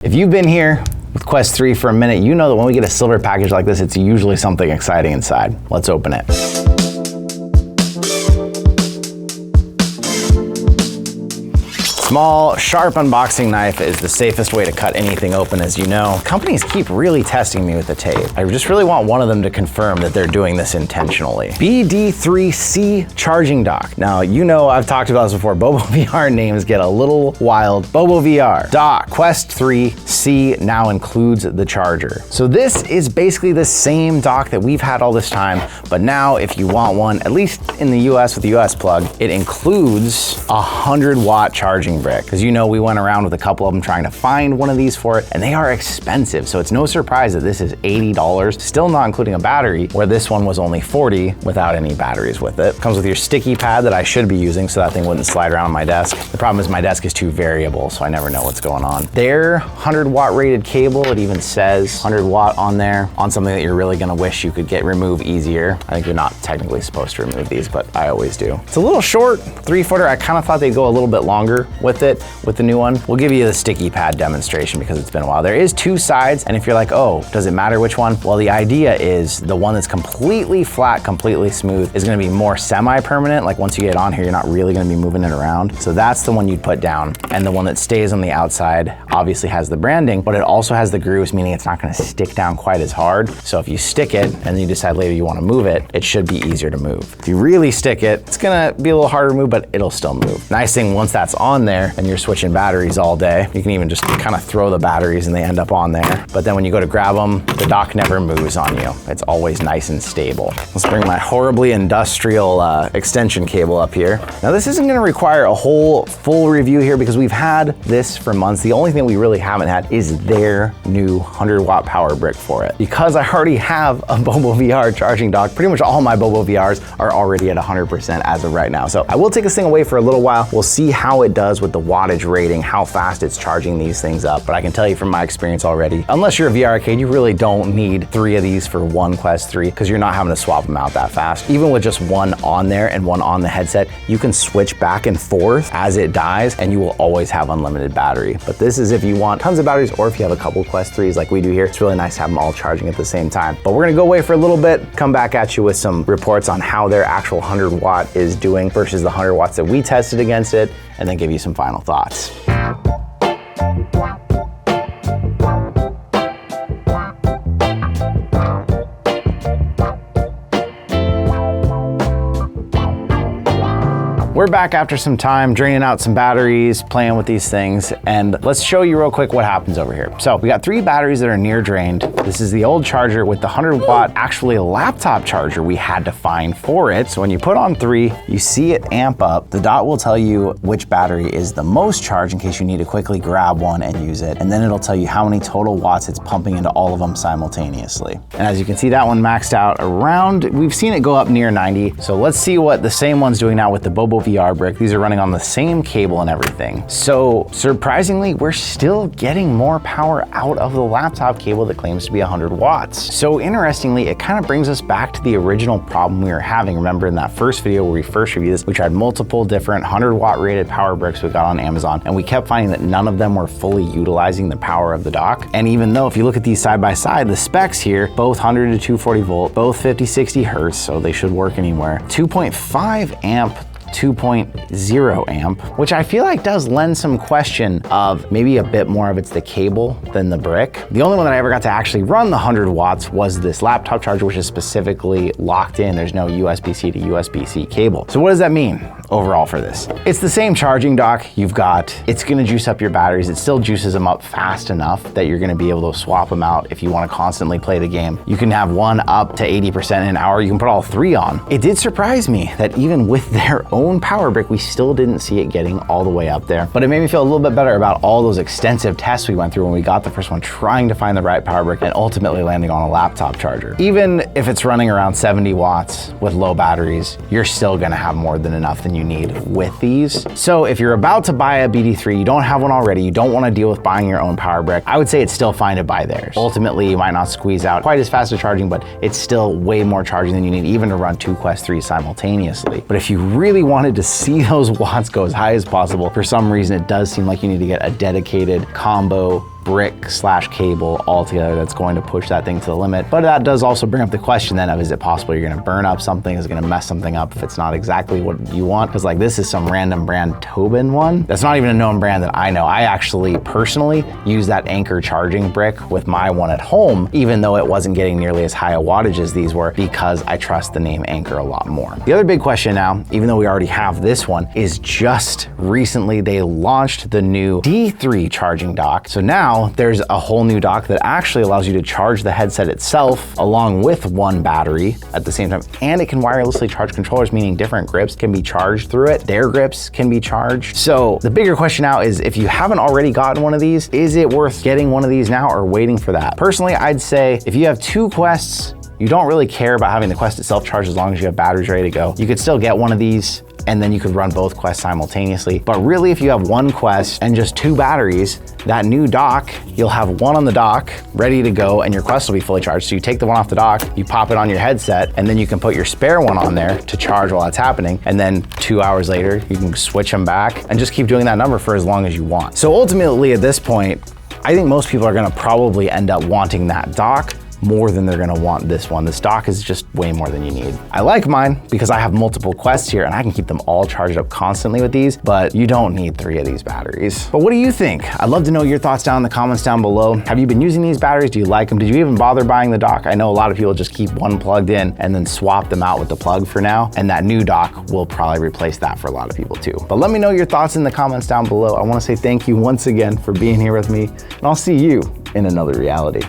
If you've been here with Quest 3 for a minute, you know that when we get a silver package like this, it's usually something exciting inside. Let's open it. Small, sharp unboxing knife is the safest way to cut anything open, as you know. Companies keep really testing me with the tape. I just really want one of them to confirm that they're doing this intentionally. BD3-C charging dock. Now, you know I've talked about this before. BoboVR names get a little wild. BoboVR dock. Quest 3-C now includes the charger. So this is basically the same dock that we've had all this time, but now if you want one, at least in the US with the US plug, it includes a 100-watt charging brick. Because you know we went around with a couple of them trying to find one of these for it, and they are expensive. So it's no surprise that this is $80, still not including a battery, where this one was only $40 without any batteries with it. Comes with your sticky pad that I should be using so that thing wouldn't slide around my desk. The problem is my desk is too variable, so I never know what's going on. Their 100-watt rated cable, it even says 100 watt on there, on something that you're really gonna wish you could remove easier. I think you're not technically supposed to remove these, but I always do. It's a little short, 3-footer. I kind of thought they'd go a little bit longer with it, with the new one. We'll give you the sticky pad demonstration because it's been a while. There is 2 sides, and if you're like, oh, does it matter which one? Well, the idea is the one that's completely flat, completely smooth is gonna be more semi-permanent. Like once you get it on here, you're not really gonna be moving it around. So that's the one you'd put down. And the one that stays on the outside obviously has the branding, but it also has the grooves, meaning it's not gonna stick down quite as hard. So if you stick it and then you decide later you wanna move it, it should be easier to move. If you really stick it, it's gonna be a little harder to move, but it'll still move. Nice thing, once that's on there and you're switching batteries all day, you can even just kind of throw the batteries and they end up on there. But then when you go to grab them, the dock never moves on you. It's always nice and stable. Let's bring my horribly industrial extension cable up here. Now this isn't gonna require a whole full review here because we've had this for months. The only thing we really haven't had is their new 100-watt power brick for it. Because I already have a BoboVR charging dock, pretty much all my BoboVRs are already at 100% as of right now. So I will take this thing away for a little while. We'll see how it does with the wattage rating, how fast it's charging these things up. But I can tell you from my experience already, unless you're a VR arcade, you really don't need 3 of these for one Quest 3 because you're not having to swap them out that fast. Even with just one on there and one on the headset, you can switch back and forth as it dies and you will always have unlimited battery. But this is if you want tons of batteries or if you have a couple Quest 3s like we do here. It's really nice to have them all charging at the same time. But we're gonna go away for a little bit, come back at you with some reports on how their actual 100 watt is doing versus the 100 watts that we tested against it, and then give you some final thoughts. We're back after some time, draining out some batteries, playing with these things, and let's show you real quick what happens over here. So we got 3 batteries that are near drained. This is the old charger with the 100-watt, actually a laptop charger we had to find for it. So when you put on 3, you see it amp up. The dot will tell you which battery is the most charged in case you need to quickly grab one and use it. And then it'll tell you how many total watts it's pumping into all of them simultaneously. And as you can see, that one maxed out around, we've seen it go up near 90. So let's see what the same one's doing now with the BoboVR brick. These are running on the same cable and everything. So surprisingly, we're still getting more power out of the laptop cable that claims to be 100 watts. So interestingly, it kind of brings us back to the original problem we were having. Remember in that first video where we first reviewed this, we tried multiple different 100-watt rated power bricks we got on Amazon, and we kept finding that none of them were fully utilizing the power of the dock. And even though if you look at these side by side, the specs here, both 100 to 240 volt, both 50-60 hertz, so they should work anywhere. 2.5 amp 2.0 amp, which I feel like does lend some question of maybe a bit more of it's the cable than the brick. The only one that I ever got to actually run the 100 watts was this laptop charger, which is specifically locked in. There's no USB-C to USB-C cable. So what does that mean overall for this? It's the same charging dock you've got. It's gonna juice up your batteries. It still juices them up fast enough that you're gonna be able to swap them out if you wanna constantly play the game. You can have one up to 80% in an hour. You can put all 3 on. It did surprise me that even with their own power brick, we still didn't see it getting all the way up there. But it made me feel a little bit better about all those extensive tests we went through when we got the first one, trying to find the right power brick and ultimately landing on a laptop charger. Even if it's running around 70 watts with low batteries, you're still gonna have more than enough than you need with these. So if you're about to buy a BD3, you don't have one already, you don't wanna deal with buying your own power brick, I would say it's still fine to buy theirs. Ultimately, you might not squeeze out quite as fast as charging, but it's still way more charging than you need even to run 2 Quest 3s simultaneously. But if you really wanted to see those watts go as high as possible, for some reason it does seem like you need to get a dedicated combo brick slash cable altogether that's going to push that thing to the limit. But that does also bring up the question then of, is it possible you're gonna burn up something? Is it gonna mess something up if it's not exactly what you want? Because like this is some random brand Tobin one. That's not even a known brand that I know. I actually personally use that Anker charging brick with my one at home, even though it wasn't getting nearly as high a wattage as these were, because I trust the name Anker a lot more. The other big question now, even though we already have this one, is just recently they launched the new D3 charging dock. So now there's a whole new dock that actually allows you to charge the headset itself along with one battery at the same time, and it can wirelessly charge controllers, meaning different grips can be charged through it. Their grips can be charged. So the bigger question now is, if you haven't already gotten one of these, is it worth getting one of these now or waiting for that? Personally, I'd say if you have 2 Quests, you don't really care about having the Quest itself charged as long as you have batteries ready to go. You could still get one of these and then you could run both Quests simultaneously. But really, if you have 1 Quest and just 2 batteries, that new dock, you'll have one on the dock ready to go and your Quest will be fully charged. So you take the one off the dock, you pop it on your headset, and then you can put your spare one on there to charge while that's happening. And then 2 hours later, you can switch them back and just keep doing that number for as long as you want. So ultimately at this point, I think most people are gonna probably end up wanting that dock more than they're gonna want this one. This dock is just way more than you need. I like mine because I have multiple Quests here and I can keep them all charged up constantly with these, but you don't need 3 of these batteries. But what do you think? I'd love to know your thoughts down in the comments down below. Have you been using these batteries? Do you like them? Did you even bother buying the dock? I know a lot of people just keep one plugged in and then swap them out with the plug for now, and that new dock will probably replace that for a lot of people too. But let me know your thoughts in the comments down below. I wanna say thank you once again for being here with me, and I'll see you in another reality.